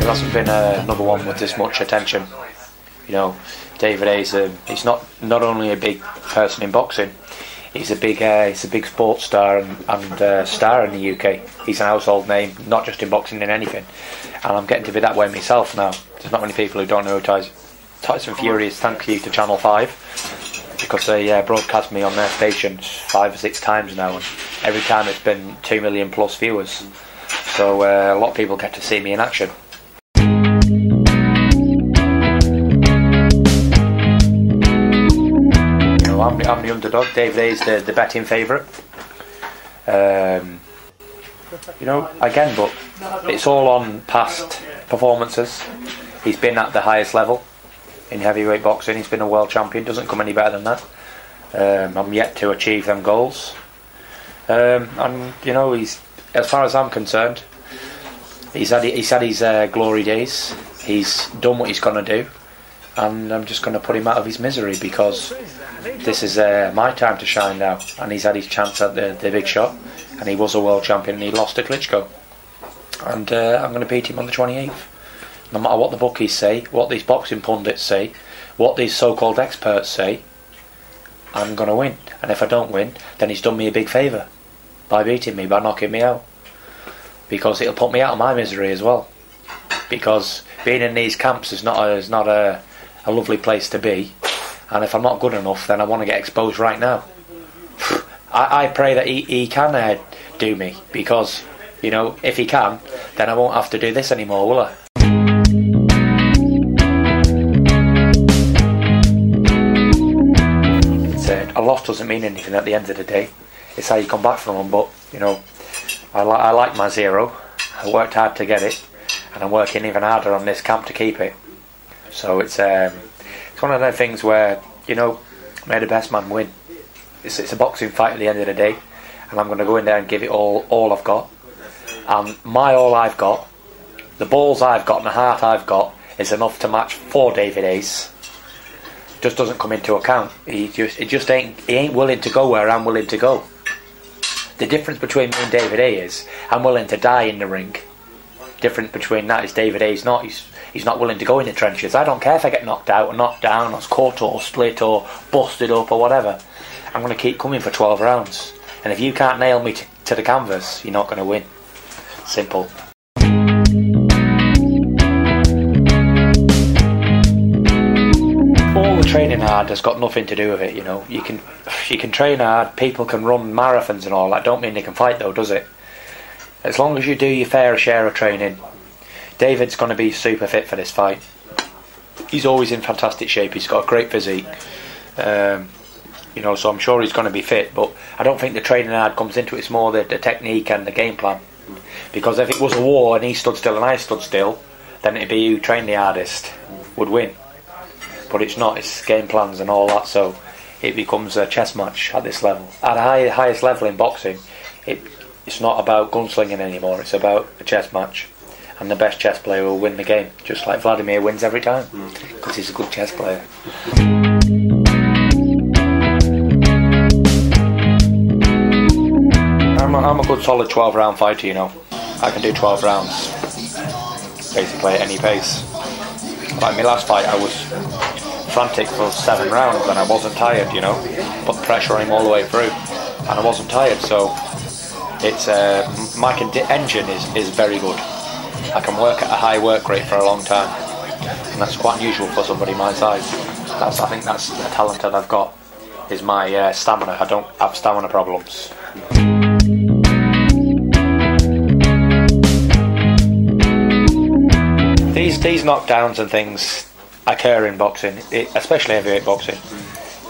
there hasn't been another one with this much attention. You know, David Haye's he's not only a big person in boxing, he's a big sports star and star in the UK. He's an household name, not just in boxing, in anything. And I'm getting to be that way myself now. There's not many people who don't know who Tyson Fury is, thank you to Channel 5, because they broadcast me on their station 5 or 6 times now, and every time it's been 2 million plus viewers. So a lot of people get to see me in action. You know, I'm the underdog. David Haye's the betting favourite. You know, again, but it's all on past performances. He's been at the highest level in heavyweight boxing. He's been a world champion. Doesn't come any better than that. I'm yet to achieve them goals. And you know, he's, as far as I'm concerned, he's had his glory days. He's done what he's going to do, and I'm just going to put him out of his misery, because this is my time to shine now. And he's had his chance at the big shot, and he was a world champion, and he lost to Klitschko. And I'm going to beat him on the 28th. No matter what the bookies say, what these boxing pundits say, what these so-called experts say, I'm going to win. And if I don't win, then he's done me a big favour by beating me, by knocking me out. Because it'll put me out of my misery as well. Because being in these camps is not a lovely place to be. And if I'm not good enough, then I want to get exposed right now. I pray that he can do me, because, you know, if he can, then I won't have to do this anymore, will I? A loss doesn't mean anything at the end of the day. It's how you come back from them. But you know, I like my 0. I worked hard to get it, and I'm working even harder on this camp to keep it. So it's one of those things where, you know, may the best man win. It's a boxing fight at the end of the day, and I'm going to go in there and give it all I've got. And my all I've got, the balls I've got and the heart I've got, is enough to match 4 David Haye's. Just doesn't come into account. He ain't willing to go where I'm willing to go. The difference between me and David Haye is I'm willing to die in the ring. Difference between that is David Haye's not. He's not willing to go in the trenches. I don't care if I get knocked out or knocked down or cut or split or busted up or whatever. I'm going to keep coming for 12 rounds. And if you can't nail me to the canvas, you're not going to win. Simple. All the training hard has got nothing to do with it, you know. You can train hard, people can run marathons and all that. Don't mean they can fight though, does it? As long as you do your fair share of training. David's going to be super fit for this fight. He's always in fantastic shape. He's got a great physique. You know, so I'm sure he's going to be fit, but I don't think the training hard comes into it. It's more the technique and the game plan. Because if it was a war and he stood still and I stood still, then it'd be who trained the hardest would win. But it's not. It's game plans and all that, so it becomes a chess match at this level. At the highest level in boxing, it's not about gunslinging anymore. It's about a chess match, and the best chess player will win the game, just like Vladimir wins every time, because he's a good chess player. I'm a good solid 12 round fighter, you know. I can do 12 rounds basically at any pace. Like my last fight, I was frantic for 7 rounds and I wasn't tired, you know. Put the pressure on him all the way through and I wasn't tired, so it's my engine is very good. I can work at a high work rate for a long time, and that's quite unusual for somebody my size. I think that's a talent that I've got, is my stamina. I don't have stamina problems. These knockdowns and things occur in boxing, especially heavyweight boxing,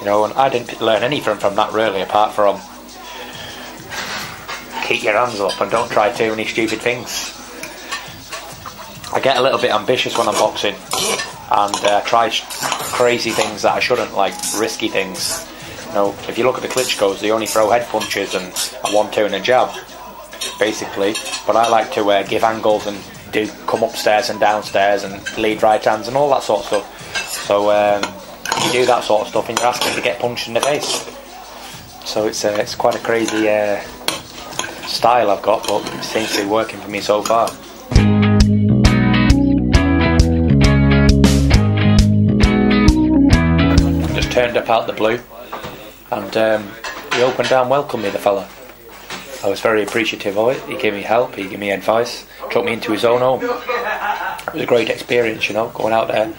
you know, and I didn't learn anything from that really, apart from keep your hands up and don't try too many stupid things. I get a little bit ambitious when I'm boxing and try crazy things that I shouldn't, like risky things. You know, if you look at the Klitschkos, they only throw head punches and a 1-2 and a jab, basically. But I like to give angles and come upstairs and downstairs and lead right hands and all that sort of stuff. So you do that sort of stuff and you're asking to get punched in the face. So it's quite a crazy style I've got, but it seems to be working for me so far. out the blue, and he opened and welcomed me, the fella. I was very appreciative of it. He gave me help, he gave me advice, took me into his own home. It was a great experience, you know, going out there,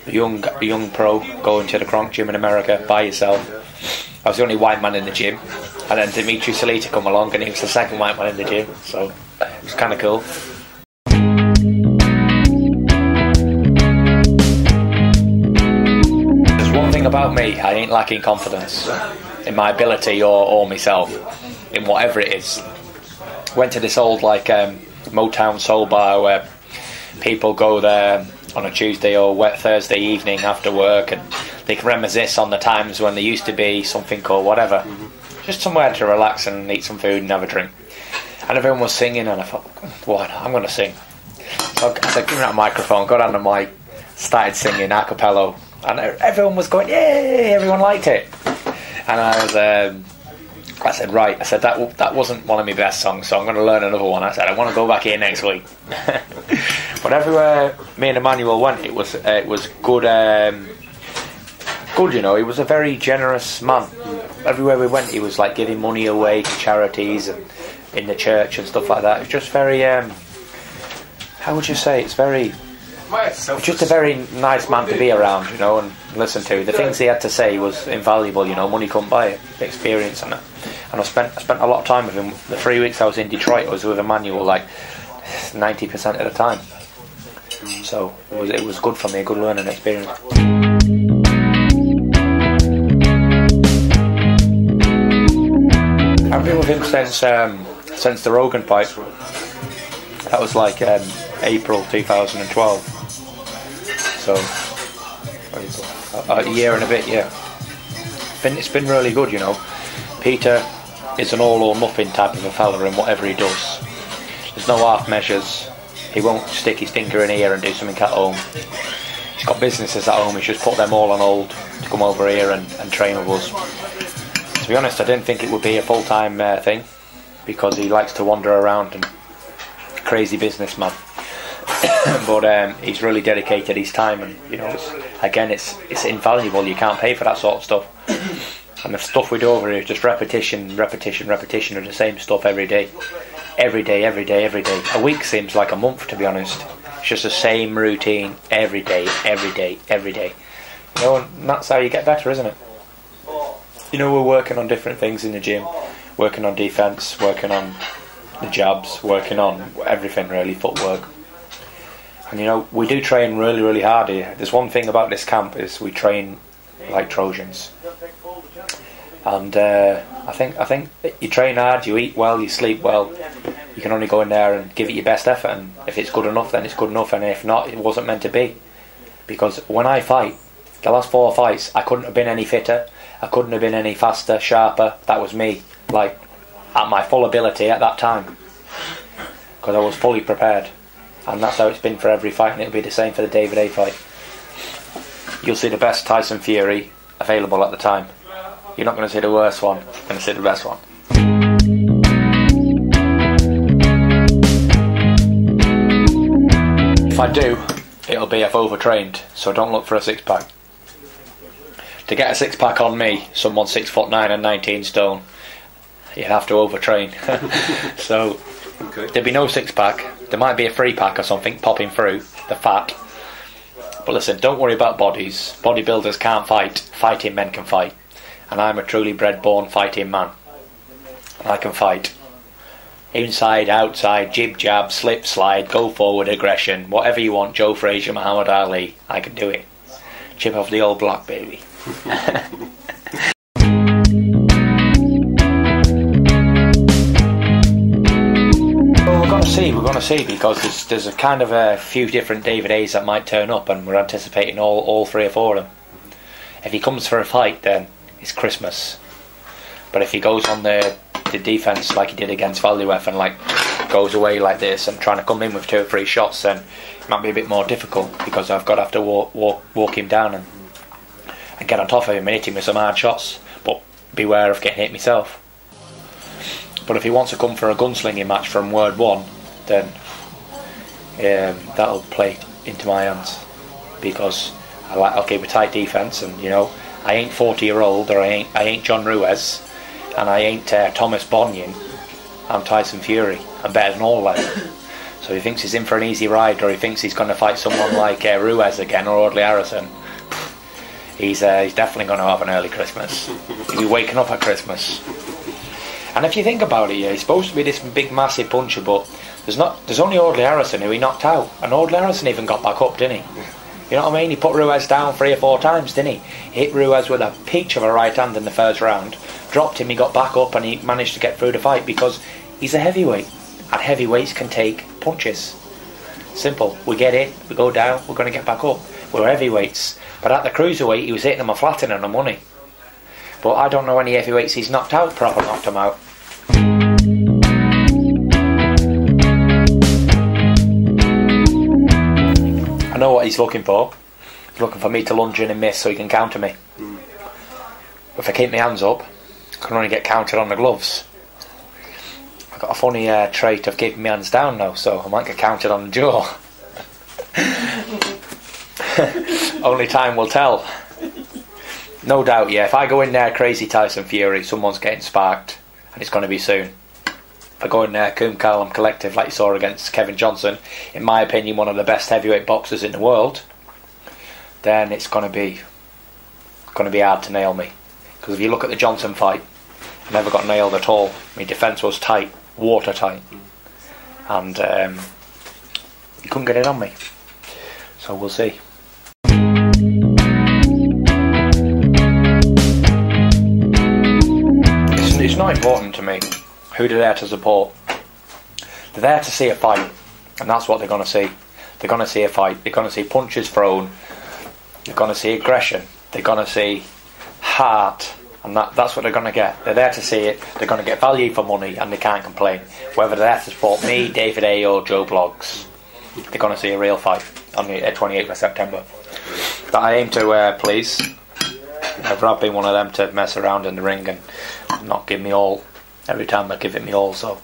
a young pro, going to the Kronk gym in America by yourself. I was the only white man in the gym, and then Dimitri Salita come along and he was the second white man in the gym, so it was kind of cool. There's one thing about me, I ain't lacking confidence in my ability or myself, in whatever it is. Went to this old Motown soul bar where people go there on a Tuesday or Thursday evening after work, and they can reminisce on the times when there used to be something or whatever. Just somewhere to relax and eat some food and have a drink. And everyone was singing, and I thought, what? I'm going to sing. So I said, give me that microphone, got on the mic, started singing a cappella, and everyone was going, yay, everyone liked it. And I said, right, that wasn't one of my best songs, so I'm going to learn another one. I said, I want to go back here next week. But everywhere me and Emmanuel went, it was good, good, you know. He was a very generous man. Everywhere we went, he was like giving money away to charities and in the church and stuff like that. It was just very, how would you say, it's just a very nice man to be around, you know, and listen to. The things he had to say was invaluable, you know. Money couldn't buy it, the experience and it. And I spent a lot of time with him. The 3 weeks I was in Detroit, I was with Emmanuel like 90% of the time. So it was good for me, a good learning experience. I've been with him since the Rogan fight. That was like April 2012. So a year and a bit, yeah. It's been really good, you know. Peter is an all or nothing type of a fella in whatever he does. There's no half measures. He won't stick his finger in here and do something at home. He's got businesses at home, he's just put them all on hold to come over here and train with us. To be honest, I didn't think it would be a full-time thing, because he likes to wander around and crazy businessman. But he's really dedicated his time, and you know, it's invaluable. You can't pay for that sort of stuff. And the stuff we do over here is just repetition of the same stuff every day. Every day. A week seems like a month, to be honest. It's just the same routine every day. You know, and that's how you get better, isn't it? You know, we're working on different things in the gym, working on defence, working on the jabs, working on everything really, footwork. And you know, we do train really, really hard here. There's one thing about this camp is we train like Trojans. And I think you train hard, you eat well, you sleep well. You can only go in there and give it your best effort, and if it's good enough, then it's good enough, and if not, it wasn't meant to be. Because when I fight, the last 4 fights, I couldn't have been any fitter, I couldn't have been any faster, sharper. That was me, like at my full ability at that time, because I was fully prepared. And that's how it's been for every fight, and it'll be the same for the David A fight. You'll see the best Tyson Fury available at the time. You're not going to see the worst one, you're going to see the best one. If I do, it'll be if overtrained, so don't look for a six-pack. To get a six-pack on me, someone 6'9" and 19 stone, you'd have to overtrain. So there'd be no six-pack. There might be a 3-pack or something popping through the fat. But listen, don't worry about bodies. Bodybuilders can't fight. Fighting men can fight. And I'm a truly bred, born fighting man. I can fight. Inside, outside, jib, jab, slip, slide, go forward, aggression, whatever you want, Joe Frazier, Muhammad Ali, I can do it. Chip off the old block, baby. Well, we're going to see, because there's a kind of a few different David A's that might turn up, and we're anticipating all 3 or 4 of them. If he comes for a fight, then it's Christmas. But if he goes on the defence like he did against Valuev and like goes away like this and trying to come in with 2 or 3 shots, then it might be a bit more difficult, because I've got to have to walk him down and get on top of him and hit him with some hard shots, but beware of getting hit myself. But if he wants to come for a gunslinging match from word 1, then that'll play into my hands, because I'll keep a tight defence, and you know, I ain't 40-year-old, or I ain't John Ruiz, and I ain't Thomas Bonnion. I'm Tyson Fury. I'm better than all them. So he thinks he's in for an easy ride, or he thinks he's going to fight someone like Ruiz again, or Audley Harrison. He's definitely going to have an early Christmas. He'll be waking up at Christmas. And if you think about it, he's supposed to be this big, massive puncher, but there's only Audley Harrison who he knocked out, and Audley Harrison even got back up, didn't he? You know what I mean? He put Ruiz down 3 or 4 times, didn't he? Hit Ruiz with a peach of a right hand in the first round, dropped him, he got back up, and he managed to get through the fight because he's a heavyweight, and heavyweights can take punches. Simple. We get in, we go down, we're going to get back up. We're heavyweights. But at the cruiserweight, he was hitting them and flattening them, wasn't he? But I don't know any heavyweights he's knocked out, proper knocked them out. I know what he's looking for. He's looking for me to lunge in and miss so he can counter me. If I keep my hands up, I can only get countered on the gloves. I've got a funny trait of keeping my hands down now, so I might get countered on the jaw. Only time will tell. No doubt, yeah. If I go in there crazy Tyson Fury, someone's getting sparked, and it's going to be soon. If I go in there Coom Callum collective like you saw against Kevin Johnson, in my opinion one of the best heavyweight boxers in the world, then it's going to be hard to nail me. Because if you look at the Johnson fight, I never got nailed at all. My defence was tight, watertight, and you couldn't get it on me. So we'll see. It's not important to me who they're there to support. They're there to see a fight, and that's what they're going to see. They're going to see a fight. They're going to see punches thrown. They're going to see aggression. They're going to see heart, and that's what they're going to get. They're there to see it. They're going to get value for money, and they can't complain. Whether they're there to support me, David A, or Joe Bloggs, they're going to see a real fight on the 28th of September. But I aim to please. Never have been one of them to mess around in the ring and not give me all. Every time I give it me all, so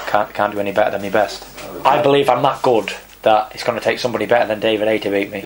can't do any better than me best. I believe I'm that good that it's going to take somebody better than David A to beat me.